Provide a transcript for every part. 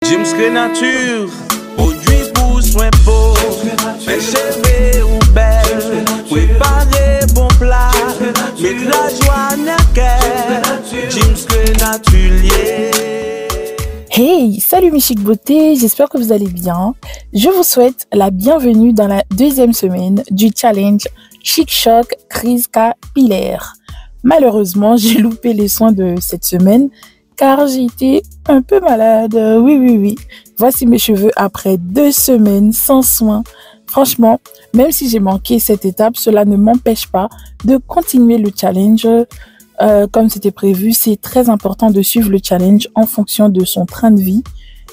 James Nature, produit pour soin beau, mes cheveux ou belle, préparer bon plat, mettre la joie dans le cœur, James Nature. Hey, salut mes chic beautés, j'espère que vous allez bien. Je vous souhaite la bienvenue dans la deuxième semaine du challenge Chic Choc Crise Capillaire. Malheureusement, j'ai loupé les soins de cette semaine car j'ai été un peu malade. Oui. Voici mes cheveux après 2 semaines sans soins. Franchement, même si j'ai manqué cette étape, cela ne m'empêche pas de continuer le challenge. Comme c'était prévu, c'est très important de suivre le challenge en fonction de son train de vie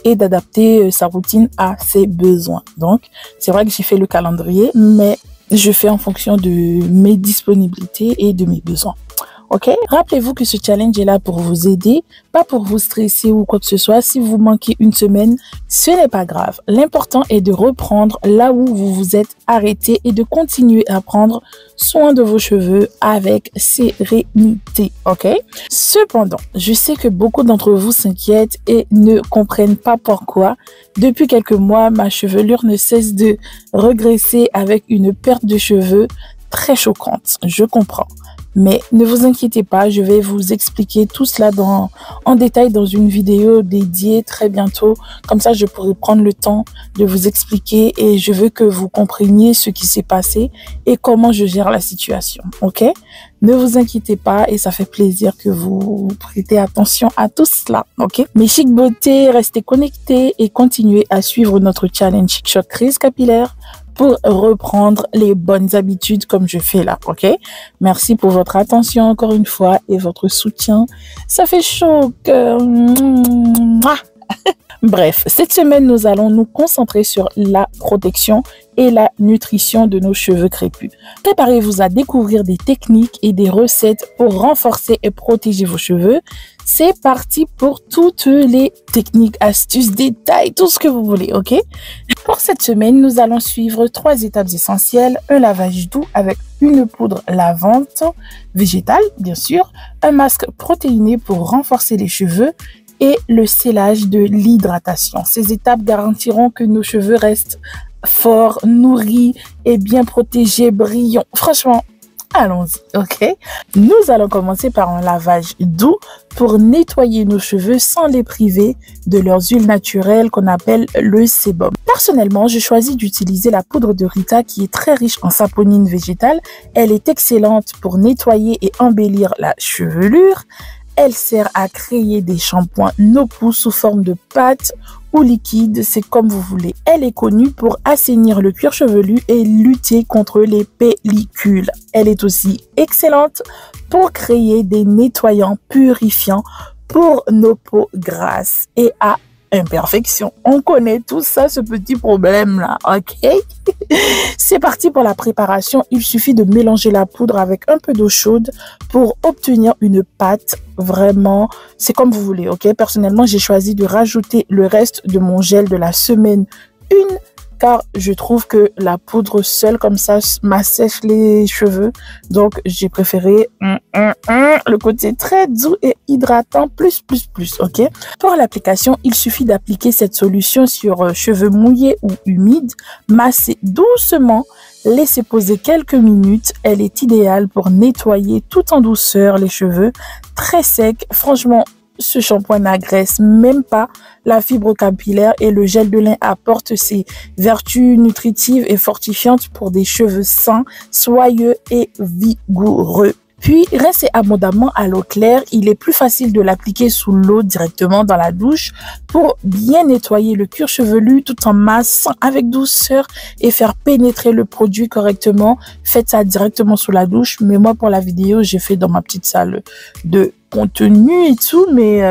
et d'adapter sa routine à ses besoins. Donc, c'est vrai que j'ai fait le calendrier, mais je fais en fonction de mes disponibilités et de mes besoins. Ok, rappelez-vous que ce challenge est là pour vous aider, pas pour vous stresser ou quoi que ce soit. Si vous manquez une semaine, ce n'est pas grave. L'important est de reprendre là où vous vous êtes arrêté et de continuer à prendre soin de vos cheveux avec sérénité. Ok. Cependant, je sais que beaucoup d'entre vous s'inquiètent et ne comprennent pas pourquoi. Depuis quelques mois, ma chevelure ne cesse de regresser avec une perte de cheveux très choquante. Je comprends. Mais ne vous inquiétez pas, je vais vous expliquer tout cela en détail dans une vidéo dédiée très bientôt. Comme ça, je pourrai prendre le temps de vous expliquer et je veux que vous compreniez ce qui s'est passé et comment je gère la situation. Ok? Ne vous inquiétez pas et ça fait plaisir que vous prêtez attention à tout cela. Ok? Mes chic beautés, restez connectés et continuez à suivre notre challenge Chic Choc Crise Capillaire pour reprendre les bonnes habitudes comme je fais là, ok? Merci pour votre attention encore une fois et votre soutien. Ça fait chaud au cœur. Bref, cette semaine, nous allons nous concentrer sur la protection et la nutrition de nos cheveux crépus. Préparez-vous à découvrir des techniques et des recettes pour renforcer et protéger vos cheveux. C'est parti pour toutes les techniques, astuces, détails, tout ce que vous voulez, ok? Pour cette semaine, nous allons suivre 3 étapes essentielles. Un lavage doux avec une poudre lavante végétale, bien sûr. Un masque protéiné pour renforcer les cheveux et le scellage de l'hydratation. Ces étapes garantiront que nos cheveux restent forts, nourris et bien protégés, brillants. Franchement, allons-y, ok? Nous allons commencer par un lavage doux pour nettoyer nos cheveux sans les priver de leurs huiles naturelles qu'on appelle le sébum. Personnellement, je choisis d'utiliser la poudre de Rita qui est très riche en saponine végétale. Elle est excellente pour nettoyer et embellir la chevelure. Elle sert à créer des shampoings no-poo sous forme de pâte ou liquide, c'est comme vous voulez. Elle est connue pour assainir le cuir chevelu et lutter contre les pellicules. Elle est aussi excellente pour créer des nettoyants purifiants pour nos peaux grasses et à imperfection. On connaît tout ça, ce petit problème-là, ok? C'est parti pour la préparation. Il suffit de mélanger la poudre avec un peu d'eau chaude pour obtenir une pâte. Vraiment, c'est comme vous voulez, ok? Personnellement, j'ai choisi de rajouter le reste de mon gel de la semaine 1 car je trouve que la poudre seule comme ça m'assèche les cheveux. Donc, j'ai préféré le côté très doux et hydratant plus, ok? Pour l'application, il suffit d'appliquer cette solution sur cheveux mouillés ou humides, masser doucement, laisser poser quelques minutes. Elle est idéale pour nettoyer tout en douceur les cheveux très secs. Franchement, ce shampoing n'agresse même pas la fibre capillaire et le gel de lin apporte ses vertus nutritives et fortifiantes pour des cheveux sains, soyeux et vigoureux. Puis, rincez abondamment à l'eau claire. Il est plus facile de l'appliquer sous l'eau directement dans la douche pour bien nettoyer le cuir chevelu tout en massant avec douceur et faire pénétrer le produit correctement. Faites ça directement sous la douche. Mais moi, pour la vidéo, j'ai fait dans ma petite salle de contenu et tout, mais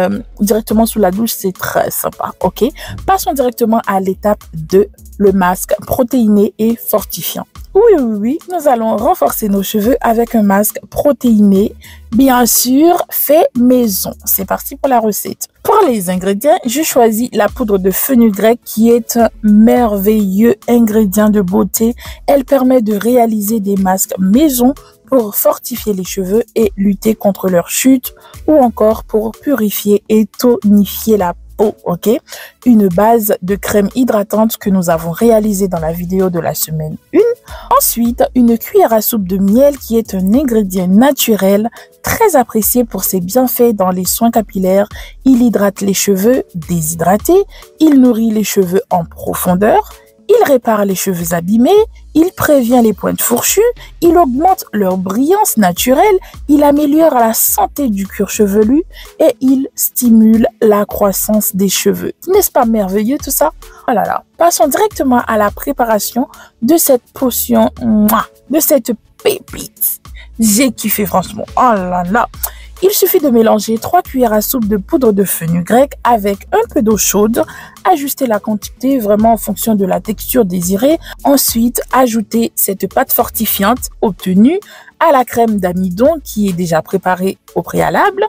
directement sous la douche, c'est très sympa, ok? Passons directement à l'étape 2, le masque protéiné et fortifiant. Oui, nous allons renforcer nos cheveux avec un masque protéiné, bien sûr, fait maison. C'est parti pour la recette. Pour les ingrédients, je choisis la poudre de fenugrec qui est un merveilleux ingrédient de beauté. Elle permet de réaliser des masques maison pour fortifier les cheveux et lutter contre leur chute ou encore pour purifier et tonifier la peau. peau, ok? Une base de crème hydratante que nous avons réalisée dans la vidéo de la semaine 1. Ensuite, une cuillère à soupe de miel qui est un ingrédient naturel très apprécié pour ses bienfaits dans les soins capillaires. Il hydrate les cheveux déshydratés, il nourrit les cheveux en profondeur, il répare les cheveux abîmés, il prévient les pointes fourchues, il augmente leur brillance naturelle, il améliore la santé du cuir chevelu et il stimule la croissance des cheveux. N'est-ce pas merveilleux tout ça? Oh là là. Passons directement à la préparation de cette potion, de cette pépite. J'ai kiffé franchement. Oh là là. Il suffit de mélanger 3 cuillères à soupe de poudre de fenugrec avec un peu d'eau chaude. Ajuster la quantité vraiment en fonction de la texture désirée. Ensuite, ajouter cette pâte fortifiante obtenue à la crème d'amidon qui est déjà préparée au préalable.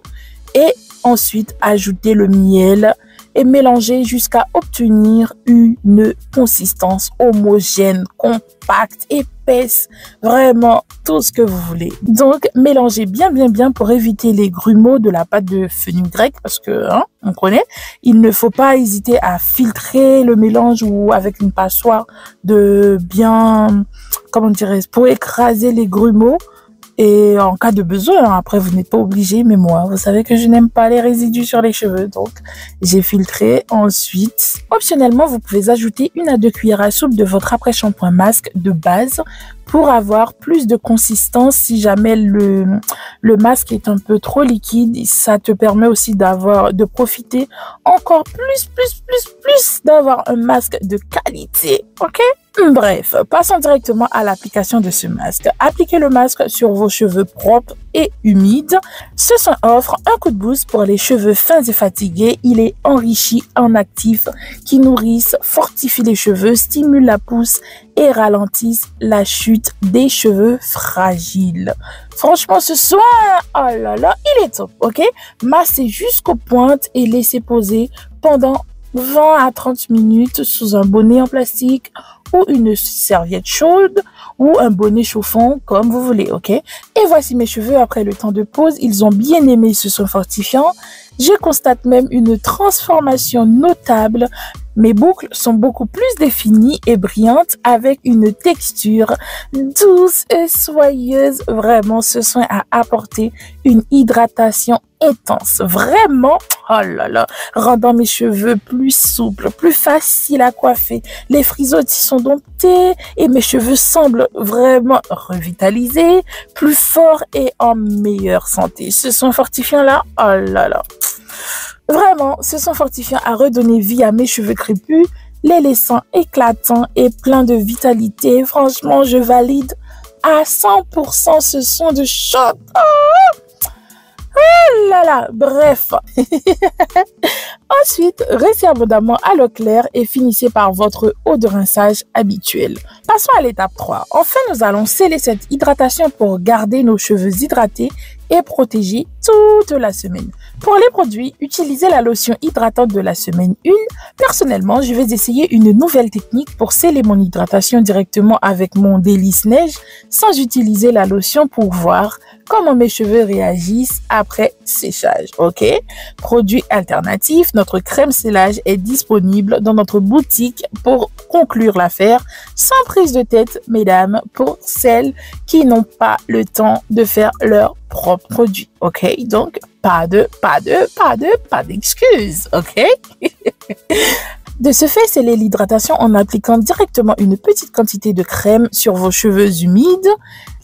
Et ensuite, ajouter le miel et mélanger jusqu'à obtenir une consistance homogène, compacte, épaisse, vraiment tout ce que vous voulez. Donc, mélangez bien pour éviter les grumeaux de la pâte de fenugrec parce que, on connaît, il ne faut pas hésiter à filtrer le mélange ou avec une passoire de bien, comment dirais-je, pour écraser les grumeaux. Et en cas de besoin, après vous n'êtes pas obligé, mais moi, vous savez que je n'aime pas les résidus sur les cheveux, donc j'ai filtré. Ensuite, optionnellement, vous pouvez ajouter 1 à 2 cuillères à soupe de votre après-shampoing masque de base pour avoir plus de consistance. Si jamais le masque est un peu trop liquide, ça te permet aussi de profiter encore plus d'avoir un masque de qualité, ok? Bref, passons directement à l'application de ce masque. Appliquez le masque sur vos cheveux propres et humides. Ce soin offre un coup de boost pour les cheveux fins et fatigués. Il est enrichi en actifs qui nourrissent, fortifient les cheveux, stimulent la pousse et ralentissent la chute des cheveux fragiles. Franchement, ce soin, oh là là, il est top, ok? Massez jusqu'aux pointes et laissez poser pendant 20 à 30 minutes sous un bonnet en plastique ou une serviette chaude ou un bonnet chauffant comme vous voulez, ok? Et voici mes cheveux après le temps de pause. Ils ont bien aimé ce soin fortifiant. Je constate même une transformation notable. Mes boucles sont beaucoup plus définies et brillantes avec une texture douce et soyeuse. Vraiment, ce soin a apporté une hydratation intense. Vraiment, oh là là, rendant mes cheveux plus souples, plus faciles à coiffer. Les frisottis sont domptés et mes cheveux semblent vraiment revitalisés, plus forts et en meilleure santé. Ce soin fortifiant là, oh là là. Vraiment, ce soin fortifiant a redonné vie à mes cheveux crépus, les laissant éclatants et pleins de vitalité. Franchement, je valide à 100% ce soin de choc. Oh là là, bref. Ensuite, rincez abondamment à l'eau claire et finissez par votre eau de rinçage habituelle. Passons à l'étape 3. Enfin, nous allons sceller cette hydratation pour garder nos cheveux hydratés et protégés toute la semaine. Pour les produits, utilisez la lotion hydratante de la semaine 1. Personnellement, je vais essayer une nouvelle technique pour sceller mon hydratation directement avec mon délice neige sans utiliser la lotion pour voir comment mes cheveux réagissent après séchage, ok? Produit alternatif, notre crème scellage est disponible dans notre boutique pour conclure l'affaire sans prise de tête, mesdames, pour celles qui n'ont pas le temps de faire leur propre produit, ok? Donc, pas d'excuses, ok? De ce fait, scellez l'hydratation en appliquant directement une petite quantité de crème sur vos cheveux humides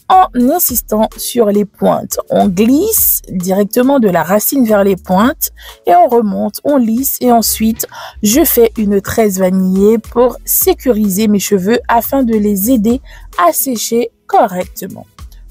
en insistant sur les pointes. On glisse directement de la racine vers les pointes et on remonte, on lisse et ensuite je fais une tresse vanillée pour sécuriser mes cheveux afin de les aider à sécher correctement.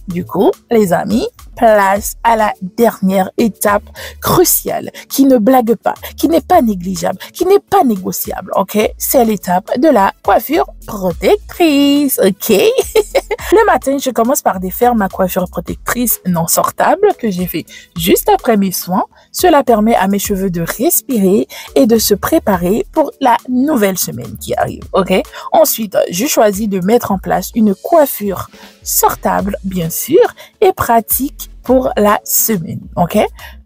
Du coup, les amis, place à la dernière étape cruciale qui ne blague pas, qui n'est pas négligeable, qui n'est pas négociable, ok? C'est l'étape de la coiffure protectrice, ok? Le matin, je commence par défaire ma coiffure protectrice non sortable que j'ai fait juste après mes soins. Cela permet à mes cheveux de respirer et de se préparer pour la nouvelle semaine qui arrive, ok? Ensuite, je choisis de mettre en place une coiffure sortable, bien sûr, et pratique pour la semaine, ok?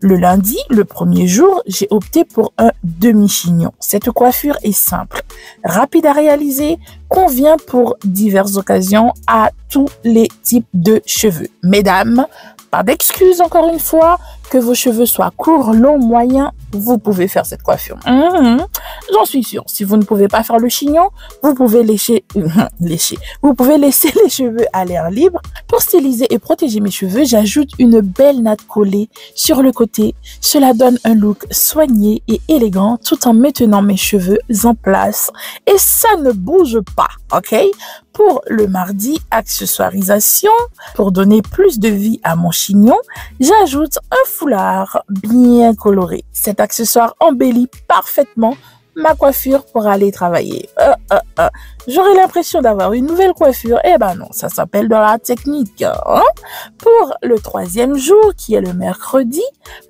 Le lundi, le premier jour, j'ai opté pour un demi-chignon. Cette coiffure est simple, rapide à réaliser, convient pour diverses occasions à tous les types de cheveux. Mesdames, pas d'excuses encore une fois, que vos cheveux soient courts, longs, moyens, vous pouvez faire cette coiffure. J'en suis sûre. Si vous ne pouvez pas faire le chignon, vous pouvez vous pouvez laisser les cheveux à l'air libre. Pour styliser et protéger mes cheveux, j'ajoute une belle natte collée sur le côté. Cela donne un look soigné et élégant tout en maintenant mes cheveux en place. Et ça ne bouge pas, ok? Pour le mardi, accessoirisation. Pour donner plus de vie à mon chignon, j'ajoute un foulard bien coloré. Cet accessoire embellit parfaitement ma coiffure pour aller travailler. J'aurais l'impression d'avoir une nouvelle coiffure. Eh ben non, ça s'appelle de la technique. Pour le troisième jour, qui est le mercredi,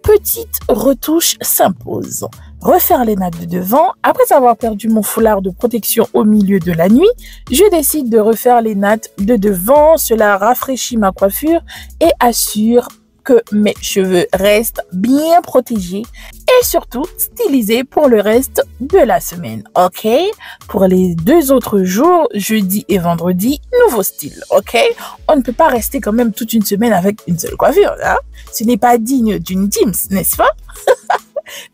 petite retouche s'impose. Refaire les nattes de devant. Après avoir perdu mon foulard de protection au milieu de la nuit, je décide de refaire les nattes de devant. Cela rafraîchit ma coiffure et assure que mes cheveux restent bien protégés et surtout stylisés pour le reste de la semaine, ok? Pour les 2 autres jours, jeudi et vendredi, nouveau style, ok? On ne peut pas rester quand même toute une semaine avec une seule coiffure, hein? Ce n'est pas digne d'une Dims, n'est-ce pas?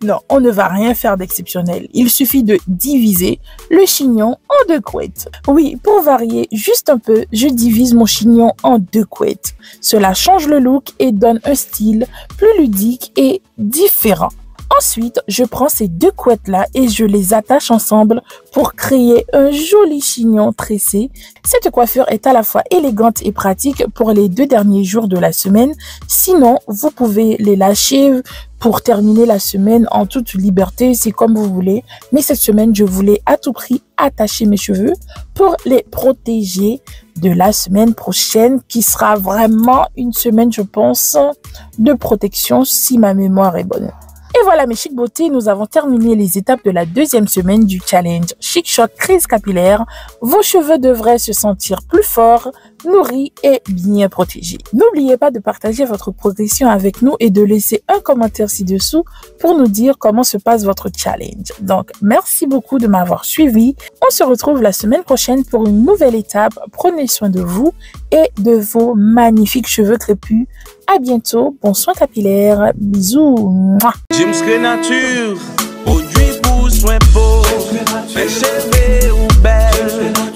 Non, on ne va rien faire d'exceptionnel. Il suffit de diviser le chignon en 2 couettes. Oui, pour varier juste un peu, je divise mon chignon en 2 couettes. Cela change le look et donne un style plus ludique et différent. Ensuite, je prends ces 2 couettes-là et je les attache ensemble pour créer un joli chignon tressé. Cette coiffure est à la fois élégante et pratique pour les 2 derniers jours de la semaine. Sinon, vous pouvez les lâcher pour terminer la semaine en toute liberté, c'est comme vous voulez. Mais cette semaine, je voulais à tout prix attacher mes cheveux pour les protéger de la semaine prochaine, qui sera vraiment une semaine, je pense, de protection si ma mémoire est bonne. Et voilà mes chic beautés, nous avons terminé les étapes de la 2e semaine du challenge Chic Choc Crise Capillaire. Vos cheveux devraient se sentir plus forts, nourris et bien protégés. N'oubliez pas de partager votre progression avec nous et de laisser un commentaire ci-dessous pour nous dire comment se passe votre challenge. Donc, merci beaucoup de m'avoir suivi. On se retrouve la semaine prochaine pour une nouvelle étape. Prenez soin de vous et de vos magnifiques cheveux crépus. À bientôt, bon soin capillaire, bisous. Dims Créature, produit pour soin peau, mes cheveux ou belle.